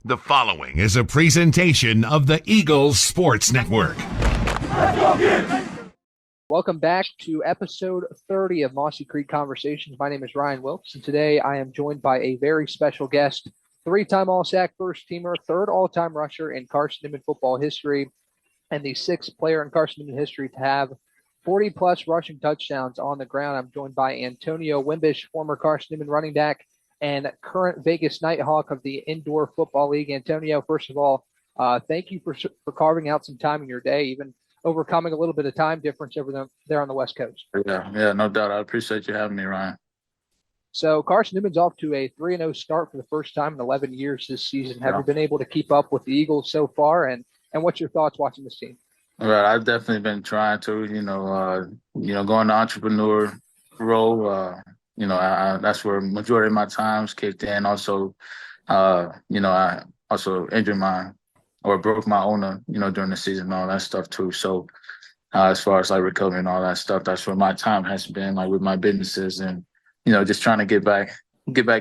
The following is a presentation of the Eagles Sports Network. Welcome back to episode 30 of Mossy Creek Conversations. My name is Ryan Wilkes, and today I am joined by a very special guest, three-time All-SAC first-teamer, third all-time rusher in Carson-Newman football history, and the sixth player in Carson-Newman history to have 40-plus rushing touchdowns on the ground. I'm joined by Antonio Wimbush, former Carson-Newman running back and current Vegas Nighthawk of the Indoor Football League. Antonio, first of all, thank you for carving out some time in your day, even overcoming a little bit of time difference over there on the West Coast. Yeah, no doubt. I appreciate you having me, Ryan. So Carson-Newman's off to a 3-0 start for the first time in 11 years this season. Have you been able to keep up with the Eagles so far, and what's your thoughts watching this team? Right, I've definitely been trying to, going the entrepreneur role. That's where majority of my time's kicked in. Also, I also injured broke my ulna, during the season and all that stuff too. So as far as like recovery and all that stuff, that's where my time has been, like with my businesses and, just trying to get back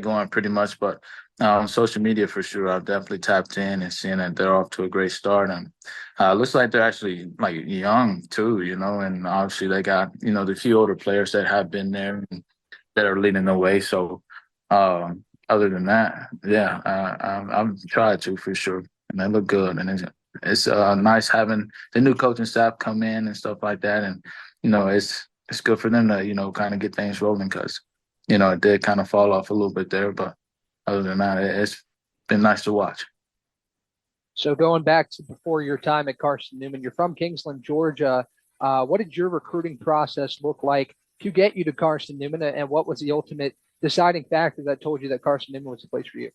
going pretty much. But on social media for sure, I've definitely tapped in and seeing that they're off to a great start. And looks like they're actually like young too, and obviously they got, the few older players that have been there and that are leading the way. So other than that, yeah, I've tried to for sure. And they look good. And it's nice having the new coaching staff come in and stuff like that. And, it's good for them to, kind of get things rolling because, it did kind of fall off a little bit there. But other than that, it's been nice to watch. So going back to before your time at Carson-Newman, you're from Kingsland, Georgia. What did your recruiting process look like to get you to Carson-Newman, and what was the ultimate deciding factor that told you that Carson-Newman was the place for you?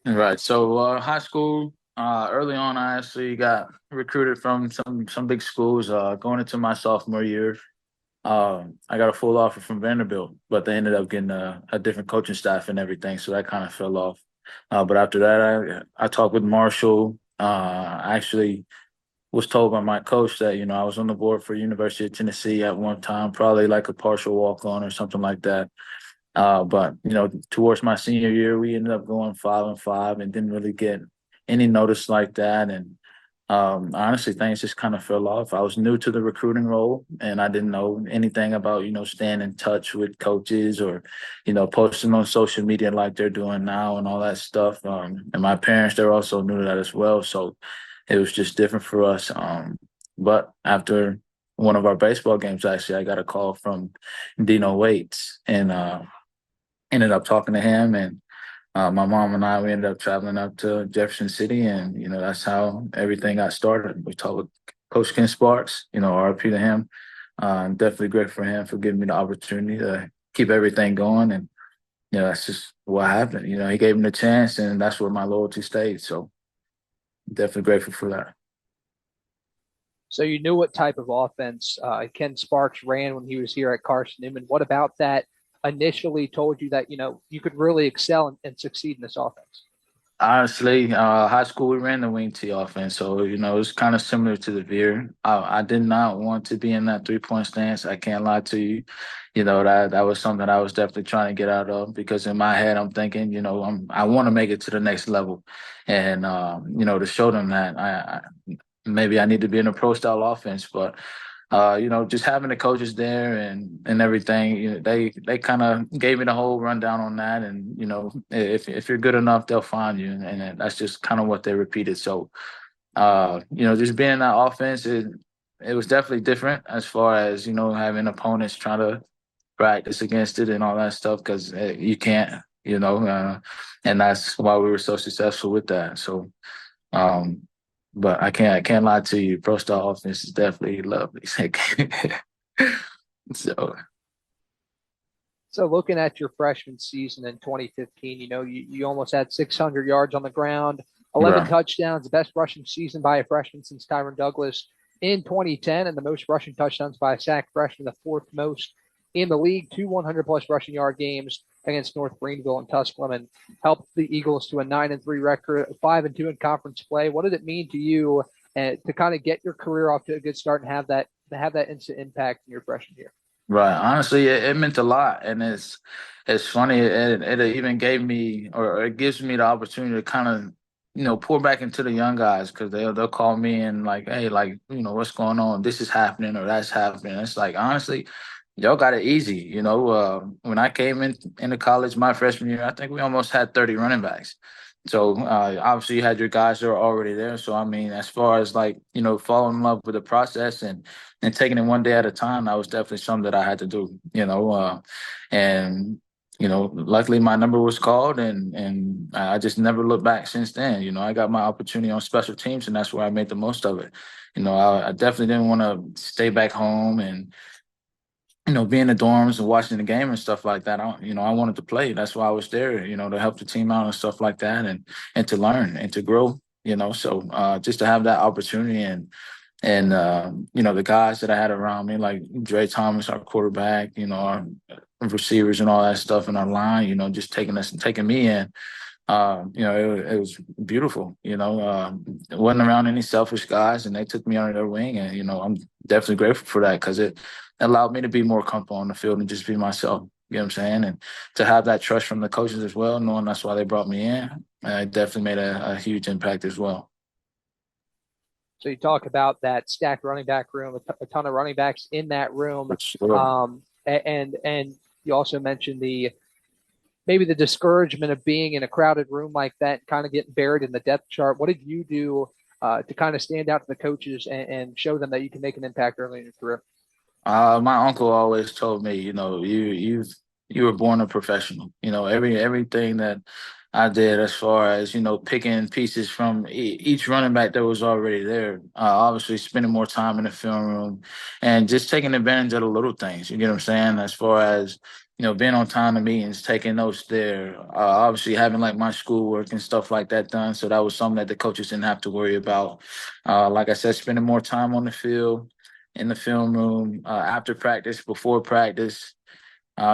Right. So high school, early on, I actually got recruited from some big schools. Going into my sophomore year, I got a full offer from Vanderbilt, but they ended up getting a different coaching staff and everything, so that kind of fell off. But after that, I talked with Marshall. I actually was told by my coach that, I was on the board for University of Tennessee at one time, probably like a partial walk-on or something like that. But, towards my senior year, we ended up going 5-5 and didn't really get any notice like that. And honestly, things just kind of fell off. I was new to the recruiting role and I didn't know anything about, staying in touch with coaches or, posting on social media like they're doing now and all that stuff. And my parents, they're also new to that as well. So it was just different for us. But after one of our baseball games, actually, I got a call from Dino Waits and ended up talking to him. And my mom and we ended up traveling up to Jefferson City. And, that's how everything got started. We talked with Coach Ken Sparks, RP to him. Definitely great for him for giving me the opportunity to keep everything going. And, that's just what happened. He gave me the chance, and that's where my loyalty stayed. So definitely grateful for that. So you knew what type of offense Ken Sparks ran when he was here at Carson-Newman. What about that initially told you that, you could really excel and succeed in this offense? Honestly, high school, we ran the wing T offense. So, it's kind of similar to the veer. I did not want to be in that 3-point stance. I can't lie to you. That was something I was definitely trying to get out of because in my head, I'm thinking, I want to make it to the next level. And, to show them that maybe I need to be in a pro style offense, but just having the coaches there and everything, they kind of gave me the whole rundown on that. And, if you're good enough, they'll find you. And that's just kind of what they repeated. So, just being in that offense, it was definitely different as far as, having opponents trying to practice against it and all that stuff because you can't, and that's why we were so successful with that. So, but I can't lie to you. Pro style offense is definitely lovely. So looking at your freshman season in 2015, you almost had 600 yards on the ground, 11 touchdowns, the best rushing season by a freshman since Tyron Douglas in 2010, and the most rushing touchdowns by a SAC freshman, the fourth most in the league, 2 100-plus rushing yard games against North Greenville and Tusculum, and helped the Eagles to a 9-3 record, 5-2 in conference play. What did it mean to you to kind of get your career off to a good start and have that instant impact in your freshman year? Right. Honestly, it meant a lot, and it's funny. It even gave me, or it gives me the opportunity to kind of pour back into the young guys because they'll call me and like, hey, like, what's going on? This is happening or that's happening. It's like, honestly, y'all got it easy. When I came into college my freshman year, I think we almost had 30 running backs. So obviously you had your guys that are already there. So I mean, as far as like, falling in love with the process and taking it one day at a time, that was definitely something that I had to do, and luckily my number was called and I just never looked back since then. I got my opportunity on special teams and that's where I made the most of it. I definitely didn't want to stay back home and be in the dorms and watching the game and stuff like that. I wanted to play. That's why I was there, to help the team out and stuff like that and to learn and to grow, So just to have that opportunity and the guys that I had around me, like Dre Thomas, our quarterback, our receivers and all that stuff in our line, just taking me in. It was beautiful. It wasn't around any selfish guys, and they took me under their wing, and I'm definitely grateful for that because it allowed me to be more comfortable on the field and just be myself. You know what I'm saying? And to have that trust from the coaches as well, knowing that's why they brought me in, it definitely made a huge impact as well. So you talk about that stacked running back room, a ton of running backs in that room, For sure. and you also mentioned maybe the discouragement of being in a crowded room like that, kind of getting buried in the depth chart. What did you do to kind of stand out to the coaches and show them that you can make an impact early in your career? My uncle always told me, you were born a professional. Everything that I did as far as picking pieces from each running back that was already there. Obviously, spending more time in the film room and just taking advantage of the little things. You get what I'm saying? As far as being on time to meetings, taking notes there. Obviously, having like my schoolwork and stuff like that done. So that was something that the coaches didn't have to worry about. Like I said, spending more time on the field in the film room, after practice, before practice,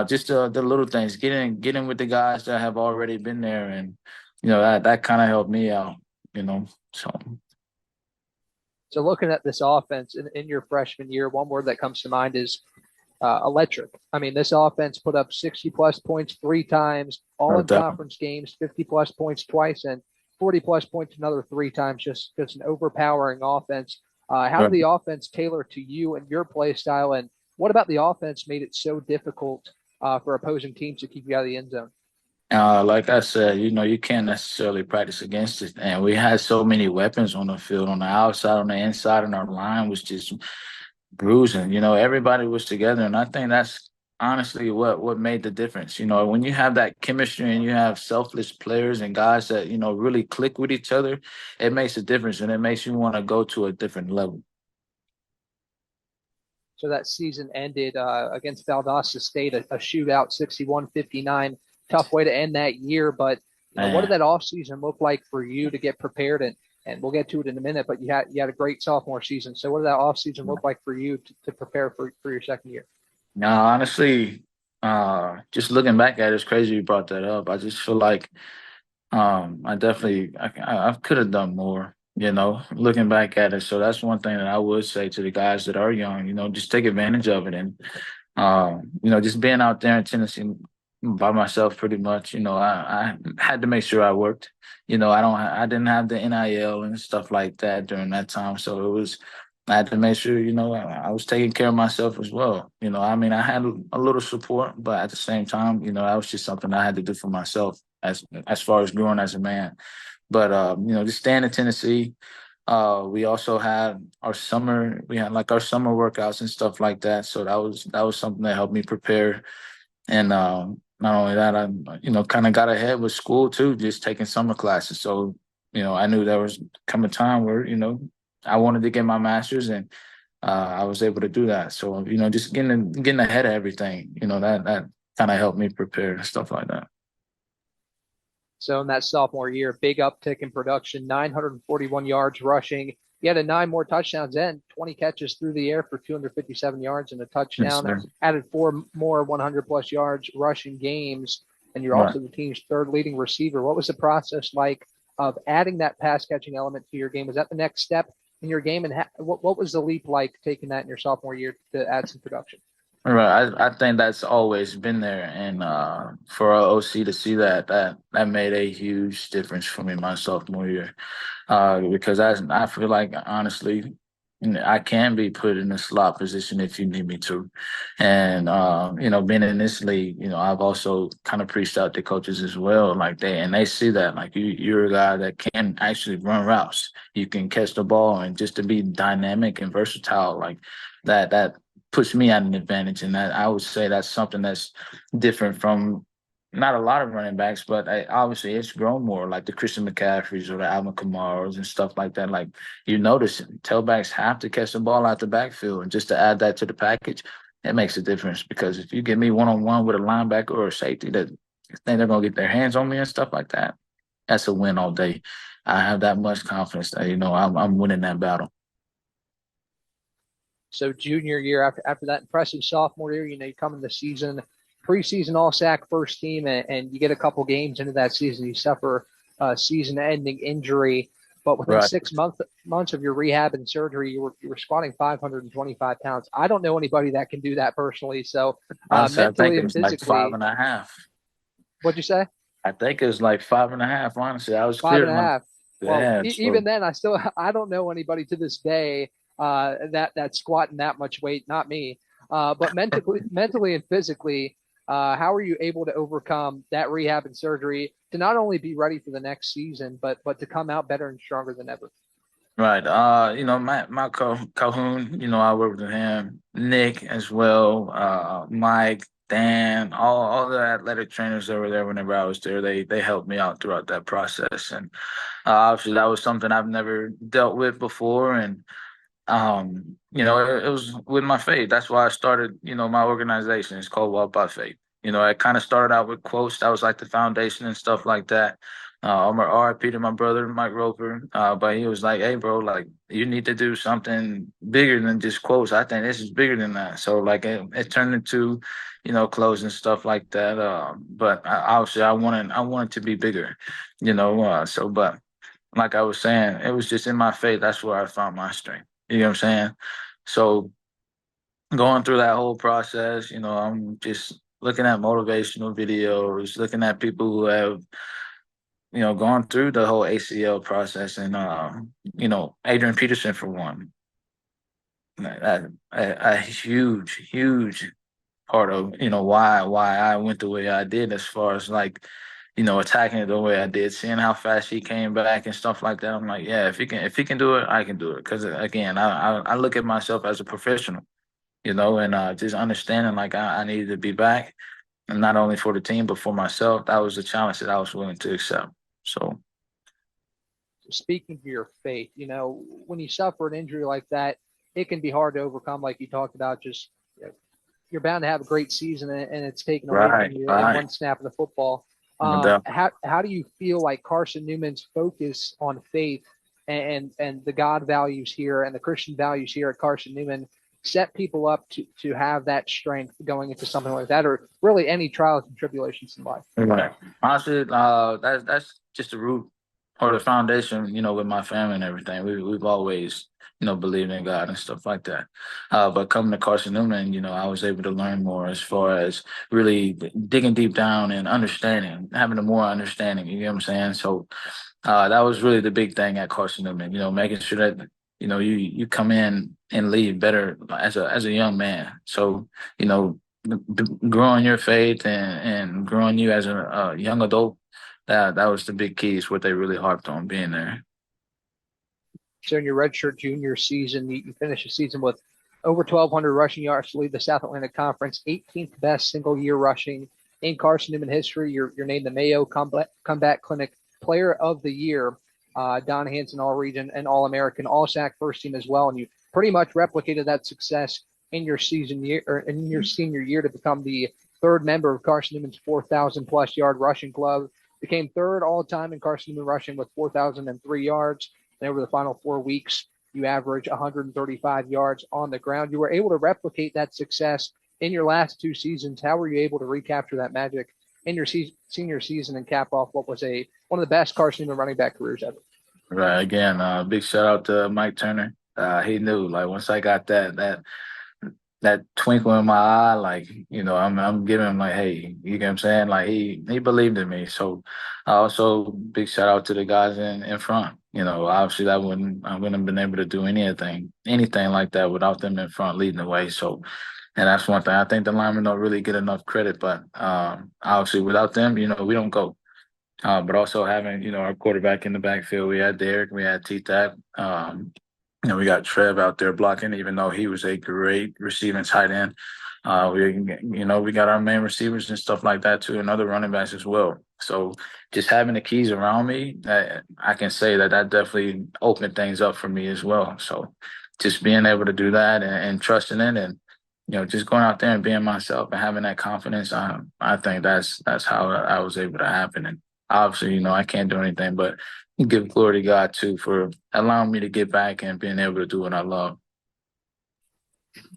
just the little things, getting with the guys that have already been there, and that kind of helped me out. So So looking at this offense in your freshman year, one word that comes to mind is electric. I mean, this offense put up 60 plus points three times, all in definitely. conference games, 50 plus points twice, and 40 plus points another three times. Just an overpowering offense. How did Right. the offense tailor to you and your play style? And what about the offense made it so difficult for opposing teams to keep you out of the end zone? Like I said, you can't necessarily practice against it. And we had so many weapons on the field, on the outside, on the inside, and our line was just bruising. Everybody was together, and I think that's honestly what made the difference. When you have that chemistry and you have selfless players and guys that really click with each other, it makes a difference, and it makes you want to go to a different level. So that season ended against Valdosta State, a shootout, 61-59. Tough way to end that year. But what did Man, that offseason look like for you to get prepared? And we'll get to it in a minute. But you had a great sophomore season. So what did that offseason look like for you to prepare for your second year? no, honestly, just looking back at it, it's crazy you brought that up. I just feel like I definitely I could have done more. Looking back at it, so that's one thing that I would say to the guys that are young. Just take advantage of it, and just being out there in Tennessee by myself, pretty much. I had to make sure I worked. I didn't have the NIL and stuff like that during that time, so I had to make sure, I was taking care of myself as well. I mean, I had a little support, but at the same time, that was just something I had to do for myself as far as growing as a man. But just staying in Tennessee, we also had like our summer workouts and stuff like that. So that was something that helped me prepare. And not only that, I kind of got ahead with school too, just taking summer classes. So I knew there was come a time where I wanted to get my master's, and I was able to do that. So just getting ahead of everything, that kind of helped me prepare and stuff like that. So in that sophomore year, big uptick in production, 941 yards rushing. He had a nine more touchdowns and 20 catches through the air for 257 yards and a Yes, touchdown. sir. Added four more 100 plus yards rushing games, and you're Right. also the team's third leading receiver. What was the process like of adding that pass catching element to your game? Was that the next step in your game? And what was the leap like taking that in your sophomore year to add some production? Right. I think that's always been there. And for our OC to see that made a huge difference for me my sophomore year. Because I feel like honestly, I can be put in a slot position if you need me to. And being in this league, I've also kind of preached out to coaches as well. Like they see that like you're a guy that can actually run routes. You can catch the ball and just to be dynamic and versatile like that puts me at an advantage. And that I would say that's something that's different from not a lot of running backs, but obviously it's grown more like the Christian McCaffreys or the Alvin Kamaras and stuff like that. Like you notice tailbacks have to catch the ball out the backfield. And just to add that to the package, it makes a difference because if you get me one on one with a linebacker or a safety that think they're gonna get their hands on me and stuff like that, that's a win all day. I have that much confidence that I'm winning that battle. So junior year, after that impressive sophomore year, you come in the season, preseason All SAC first team, and you get a couple games into that season, you suffer a season-ending injury. But within Right. 6 months of your rehab and surgery, you were squatting 525 pounds. I don't know anybody that can do that personally. So Honestly, I think mentally it and was like five physically, and a half. what'd you say? I think it was like 5.5. Honestly, I was Five and cleared a my half. Well, yeah. even So then, I don't know anybody to this day that squatting that much weight. Not me. But mentally and physically, how are you able to overcome that rehab and surgery to not only be ready for the next season, but to come out better and stronger than ever? right. My Calhoun, I worked with him, Nick as well, Mike, Dan, all the athletic trainers that were there whenever I was there. They helped me out throughout that process, and obviously that was something I've never dealt with before, and it was with my faith. That's why I started, my organization. It's called Walk by Faith. It kind of started out with quotes. That was like the foundation and stuff like that. I'm a RIP to my brother, Mike Roper. But he was like, hey, bro, like, you need to do something bigger than just quotes. I think this is bigger than that. So, like, it turned into, clothes and stuff like that. But obviously, I wanted to be bigger, but like I was saying, it was just in my faith. That's where I found my strength. You know what I'm saying? So going through that whole process, I'm just looking at motivational videos, looking at people who have, gone through the whole ACL process and, Adrian Peterson for one, a huge, huge part of, why I went the way I did as far as like, attacking it the way I did, seeing how fast he came back and stuff like that. I'm like, yeah, if he can do it, I can do it. Because again, I look at myself as a professional, and just understanding like I needed to be back, and not only for the team but for myself. That was a challenge that I was willing to accept. So Speaking to your faith, when you suffer an injury like that, it can be hard to overcome, like you talked about. Just you're bound to have a great season, and it's taken away from right, you in right, one snap of the football. no doubt. How do you feel like Carson-Newman's focus on faith and the God values here and the Christian values here at Carson-Newman set people up to have that strength going into something like that, or really any trials and tribulations in life? Right. Honestly, that's just the root or the foundation, with my family and everything. We've always, believed in God and stuff like that. But coming to Carson-Newman, I was able to learn more as far as really digging deep down and understanding, having a more understanding. You know what I'm saying? So that was really the big thing at Carson-Newman. Making sure that you come in and leave better as a young man. So you know growing your faith and growing you as a young adult, that was the big keys, what they really harped on being there. So in your redshirt junior season, you finished the season with over 1,200 rushing yards to lead the South Atlantic Conference, 18th best single year rushing in Carson-Newman history. You're named the Mayo Comeback Clinic Player of the Year, Don Hanson All Region and All American All SAC first team as well, and you pretty much replicated that success in your season year or in your senior year to become the third member of Carson-Newman's 4,000 plus yard rushing club. Became third all time in Carson-Newman rushing with 4,003 yards. And over the final 4 weeks, you average 135 yards on the ground. You were able to replicate that success in your last two seasons. How were you able to recapture that magic in your senior season and cap off what was one of the best Carson running back careers ever? Right. Again, big shout out to Mike Turner. He knew, like, once I got that that twinkle in my eye, like, I'm giving him like, hey, you get what I'm saying? Like he believed in me. So also big shout out to the guys in front. Obviously I wouldn't have been able to do anything like that without them in front leading the way. So and that's one thing. I think the linemen don't really get enough credit, but obviously without them, we don't go. But also having, our quarterback in the backfield, we had Derek, we had T-Tap. We got Trev out there blocking, even though he was a great receiving tight end. We got our main receivers and stuff like that too, and other running backs as well. So just having the keys around me, I can say that definitely opened things up for me as well. So just being able to do that and trusting it, and just going out there and being myself and having that confidence, I think that's how I was able to happen. And obviously, I can't do anything but give glory to God too for allowing me to get back and being able to do what I love.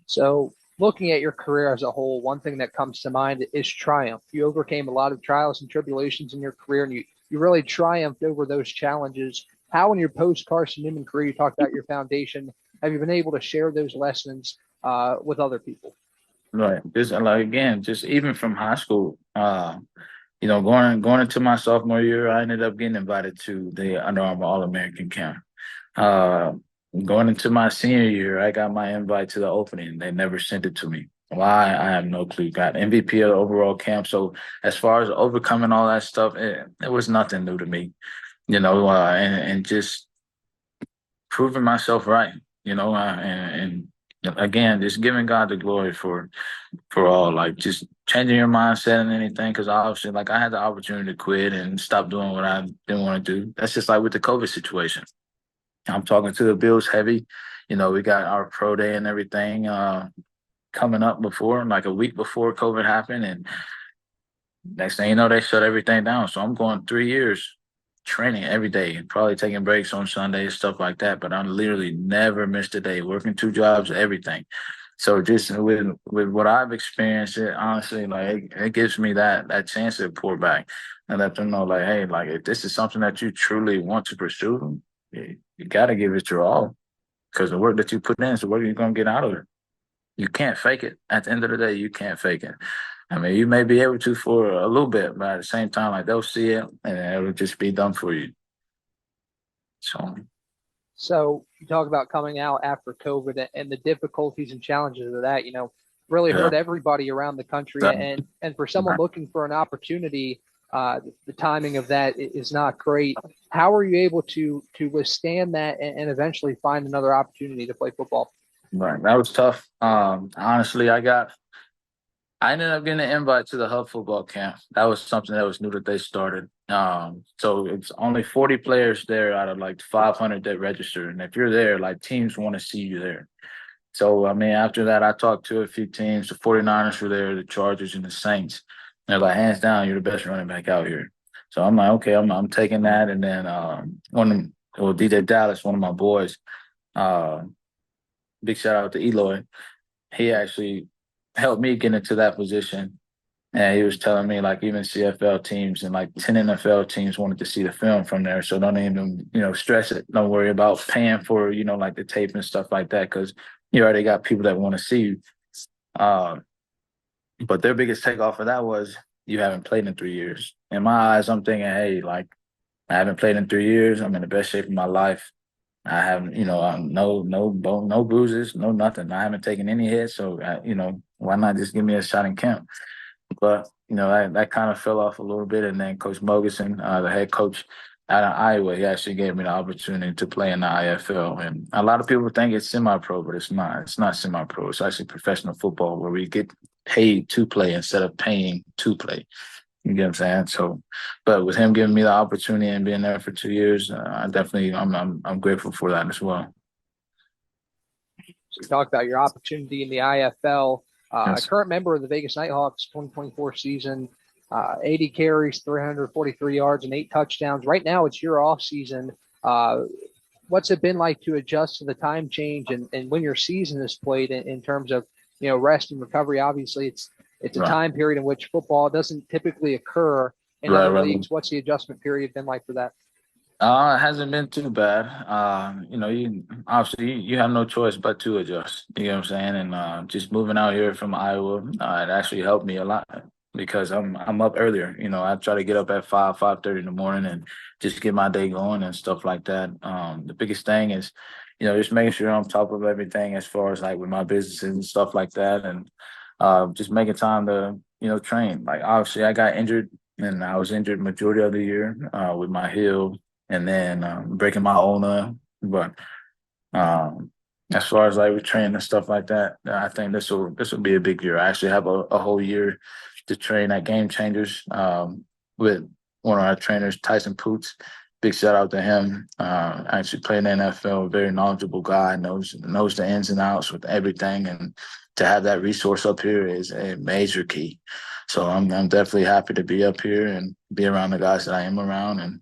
So, looking at your career as a whole, one thing that comes to mind is triumph. You overcame a lot of trials and tribulations in your career, and you really triumphed over those challenges. How, in your post Carson-Newman career, you talked about your foundation, have you been able to share those lessons with other people? Right. Just like again, just even from high school, going into my sophomore year, I ended up getting invited to the Under Armour All American camp. Uh, Going into my senior year, I got my invite to the opening. They never sent it to me. Why? I have no clue. Got MVP of the overall camp. So as far as overcoming all that stuff, it was nothing new to me, and just proving myself right, and again, just giving God the glory for all, like just changing your mindset and anything. Because obviously, like I had the opportunity to quit and stop doing what I didn't want to do. That's just like with the COVID situation. I'm talking to the Bills heavy. We got our pro day and everything coming up before, like a week before COVID happened. And next thing you know, they shut everything down. So I'm going 3 years training every day, probably taking breaks on Sundays, stuff like that. But I literally never missed a day, working 2 jobs, everything. So just with what I've experienced, it honestly, like it gives me that chance to pour back and let them know, like, hey, like if this is something that you truly want to pursue, you got to give it your all, because the work that you put in is the work you're gonna get out of it. You can't fake it. At the end of the day, you can't fake it. I mean, you may be able to for a little bit, but at the same time, like they'll see it and it'll just be done for you. So So you talk about coming out after COVID and the difficulties and challenges of that, really yeah, hurt everybody around the country. that, And for someone looking for an opportunity, the timing of that is not great. How are you able to withstand that and eventually find another opportunity to play football? right. That was tough. Honestly, I ended up getting an invite to the Hub football camp. That was something that was new that they started. So it's only 40 players there out of like 500 that registered. And if you're there, like teams want to see you there. So, I mean, after that, I talked to a few teams. The 49ers were there, the Chargers and the Saints. They're like, hands down, you're the best running back out here. So I'm like, okay, I'm taking that. And then DJ Dallas, one of my boys, uh, big shout out to Eloy. He actually helped me get into that position. And he was telling me, like, even CFL teams and like 10 NFL teams wanted to see the film from there. So don't even, stress it. Don't worry about paying for, like the tape and stuff like that, because you already got people that want to see you. Uh, but their biggest takeoff of that was you haven't played in 3 years. In my eyes, I'm thinking, hey, like, I haven't played in 3 years. I'm in the best shape of my life. I haven't, no bruises, no nothing. I haven't taken any hits. So, why not just give me a shot in camp? But, that kind of fell off a little bit. And then Coach Mogerson, the head coach out of Iowa, he actually gave me the opportunity to play in the IFL. And a lot of people think it's semi-pro, but it's not. It's not semi-pro. It's actually professional football where we get paid to play instead of paying to play. You get what I'm saying? So, but with him giving me the opportunity and being there for 2 years, I'm grateful for that as well. So you talked about your opportunity in the IFL. A Yes. current member of the Vegas Nighthawks 2024 season, 80 carries, 343 yards, and 8 touchdowns. Right now, it's your off season. What's it been like to adjust to the time change and when your season is played in terms of rest and recovery? Obviously, it's a Right. time period in which football doesn't typically occur in Right, other right. leagues. What's the adjustment period been like for that? It hasn't been too bad. You obviously you have no choice but to adjust. You know what I'm saying? And just moving out here from Iowa, it actually helped me a lot because I'm up earlier. I try to get up at 5:30 in the morning and just get my day going and stuff like that. The biggest thing is, just making sure I'm on top of everything as far as like with my businesses and stuff like that, and just making time to train. Like obviously I got injured and I was injured majority of the year with my heel and then breaking my ulna. But um, as far as like with training and stuff like that, I think this will be a big year. I actually have a whole year to train at Game Changers with one of our trainers, Tyson Poots. Big shout out to him. Actually playing in the NFL, a very knowledgeable guy, knows the ins and outs with everything, and to have that resource up here is a major key. So I'm definitely happy to be up here and be around the guys that I am around, and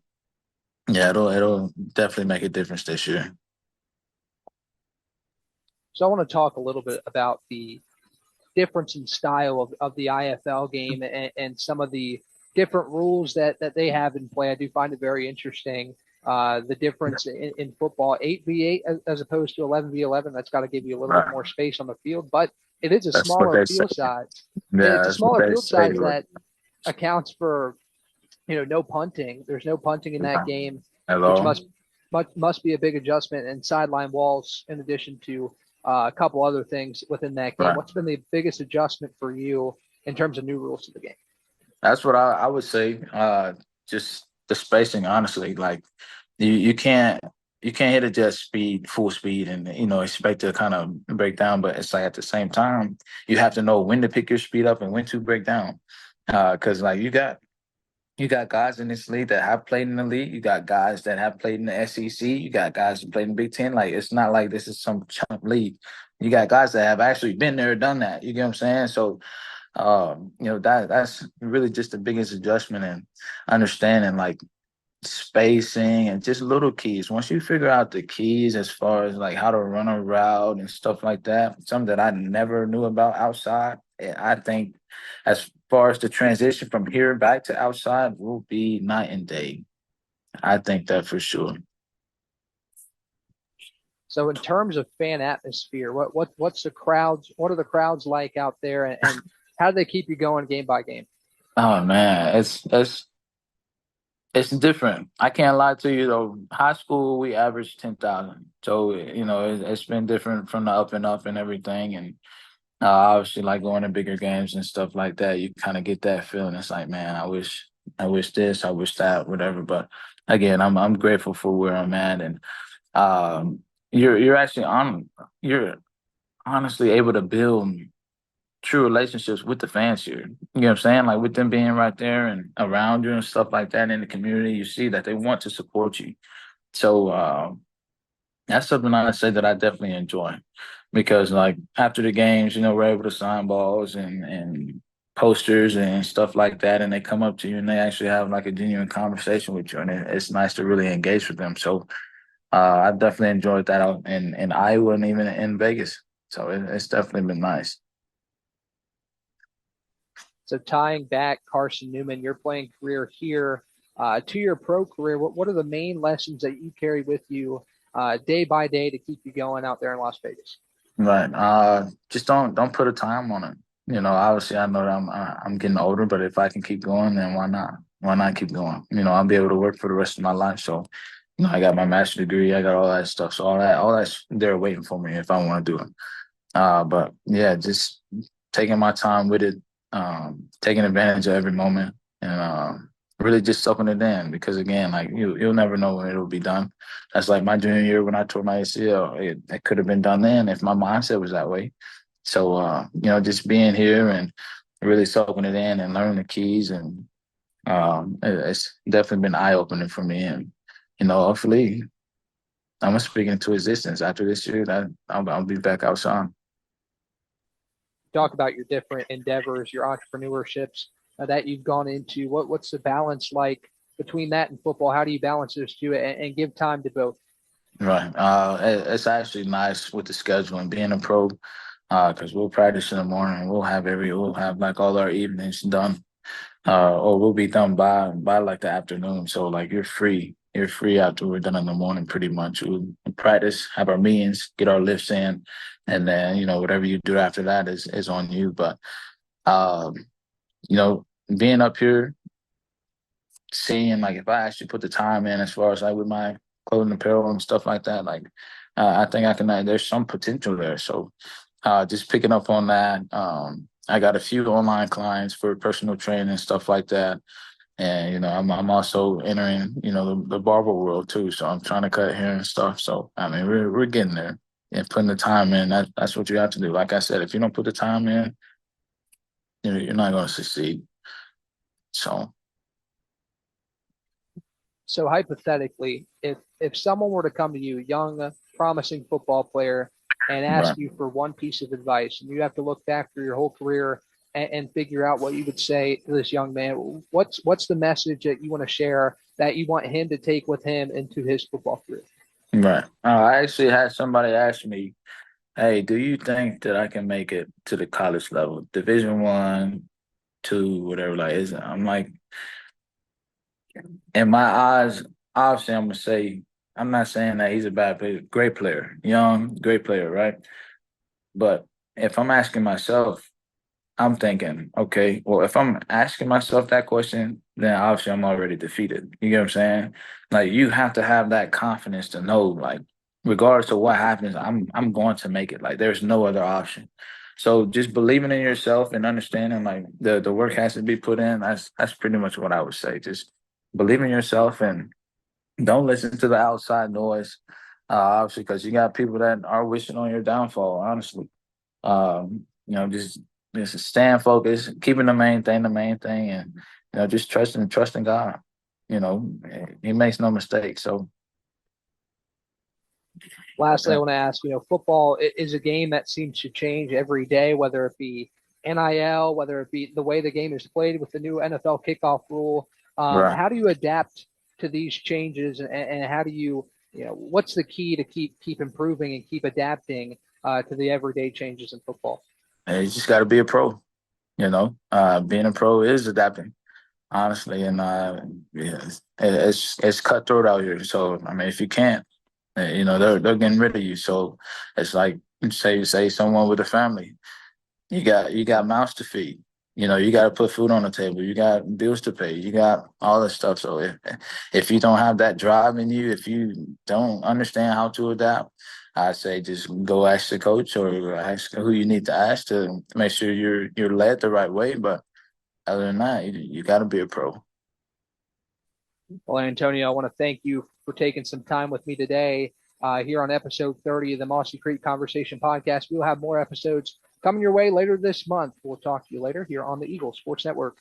yeah, it'll definitely make a difference this year. So I want to talk a little bit about the difference in style of the IFL game and some of the different rules that they have in play. I do find it very interesting. The difference in football, 8v8 as opposed to 11v11, that's got to give you a little bit Right. more space on the field, but it is a That's what smaller they say. field size. Yeah, It's a that's what smaller they field say. size that accounts for, no punting. There's no punting in that game, which Hello. must be a big adjustment, and sideline walls in addition to a couple other things within that game. Right. What's been the biggest adjustment for you in terms of new rules to the game? That's what I would say. Just the spacing, honestly. Like you can't hit it just full speed, and expect to kind of break down. But it's like at the same time, you have to know when to pick your speed up and when to break down. Because like you got guys in this league that have played in the league. You got guys that have played in the SEC. You got guys who played in the Big Ten. Like it's not like this is some chump league. You got guys that have actually been there, done that. You get what I'm saying? So that's really just the biggest adjustment and understanding like spacing and just little keys. Once you figure out the keys as far as like how to run a route and stuff like that, something that I never knew about outside, I think as far as the transition from here back to outside will be night and day. I think that for sure. So in terms of fan atmosphere, what are the crowds like out there, and how do they keep you going game by game? Oh man, it's different. I can't lie to you though. High school we averaged 10,000, so it's been different from the up and up and everything. And obviously, like going to bigger games and stuff like that, you kind of get that feeling. It's like, man, I wish this, I wish that, whatever. But again, I'm grateful for where I'm at, and um, you're actually you're honestly able to build true relationships with the fans here. You know what I'm saying? Like with them being right there and around you and stuff like that in the community, you see that they want to support you. So that's something I say that I definitely enjoy because like after the games, we're able to sign balls and posters and stuff like that, and they come up to you and they actually have like a genuine conversation with you, and it's nice to really engage with them. So I definitely enjoyed that out in Iowa and even in Vegas. So it's definitely been nice. So tying back Carson-Newman, your playing career here to your pro career, what are the main lessons that you carry with you day by day to keep you going out there in Las Vegas? Right. Just don't put a time on it. Obviously I know that I'm getting older, but if I can keep going, then why not? Why not keep going? I'll be able to work for the rest of my life. So, I got my master's degree, I got all that stuff. So all that's there waiting for me if I want to do it. But yeah, just taking my time with it, taking advantage of every moment, and really just soaking it in. Because again, like you'll never know when it'll be done. That's like my junior year when I tore my ACL. It could have been done then if my mindset was that way. So just being here and really soaking it in and learning the keys, and it's definitely been eye opening for me. And hopefully, I'm gonna speak into existence after this year. That I'll be back outside. Talk about your different endeavors, your entrepreneurships that you've gone into. What's the balance like between that and football? How do you balance those two and give time to both? Right. It's actually nice with the schedule and being a pro, because we'll practice in the morning. We'll have like all our evenings done, or we'll be done by like the afternoon. So like you're free you're free after we're done in the morning. Pretty much, we practice, have our meetings, get our lifts in, and then whatever you do after that is on you. But um, being up here, seeing like if I actually put the time in as far as like with my clothing apparel and stuff like that, like I think I can. There's some potential there. So just picking up on that. I got a few online clients for personal training and stuff like that. And I'm also entering the barber world too. So I'm trying to cut hair and stuff. So I mean we're getting there and putting the time in. That's what you have to do. Like I said, if you don't put the time in, you're not going to succeed. So hypothetically, if someone were to come to you, young, promising football player, and Right. ask you for one piece of advice, and you have to look back through your whole career and figure out what you would say to this young man, what's the message that you want to share that you want him to take with him into his football career? Right. I actually had somebody ask me, "Hey, do you think that I can make it to the college level, Division 1, 2, whatever?" Like, is I'm like, in my eyes, obviously, I'm gonna say I'm not saying that he's a bad player, great player, young, great player, right? But if I'm asking myself, I'm thinking, okay, well, if I'm asking myself that question, then obviously I'm already defeated. You get what I'm saying? Like you have to have that confidence to know, like, regardless of what happens, I'm going to make it. Like there's no other option. So just believing in yourself and understanding like the work has to be put in, that's pretty much what I would say. Just believe in yourself and don't listen to the outside noise. Obviously, because you got people that are wishing on your downfall, honestly. Just staying focused, keeping the main thing, and just trusting God. He makes no mistakes. So Lastly, I want to ask, football is a game that seems to change every day, whether it be NIL, whether it be the way the game is played with the new NFL kickoff rule. right. How do you adapt to these changes, and how do what's the key to keep improving and keep adapting to the everyday changes in football? And you just got to be a pro. Being a pro is adapting, honestly, and yeah, it's cutthroat out here. So I mean, if you can't, they're getting rid of you. So it's like say someone with a family. You got mouths to feed. You got to put food on the table. You got bills to pay. You got all this stuff. So if you don't have that drive in you, if you don't understand how to adapt, I say just go ask the coach or ask who you need to ask to make sure you're led the right way. But other than that, you got to be a pro. Well, Antonio, I want to thank you for taking some time with me today here on episode 30 of the Mossy Creek Conversation podcast. We'll have more episodes coming your way later this month. We'll talk to you later here on the Eagle Sports Network.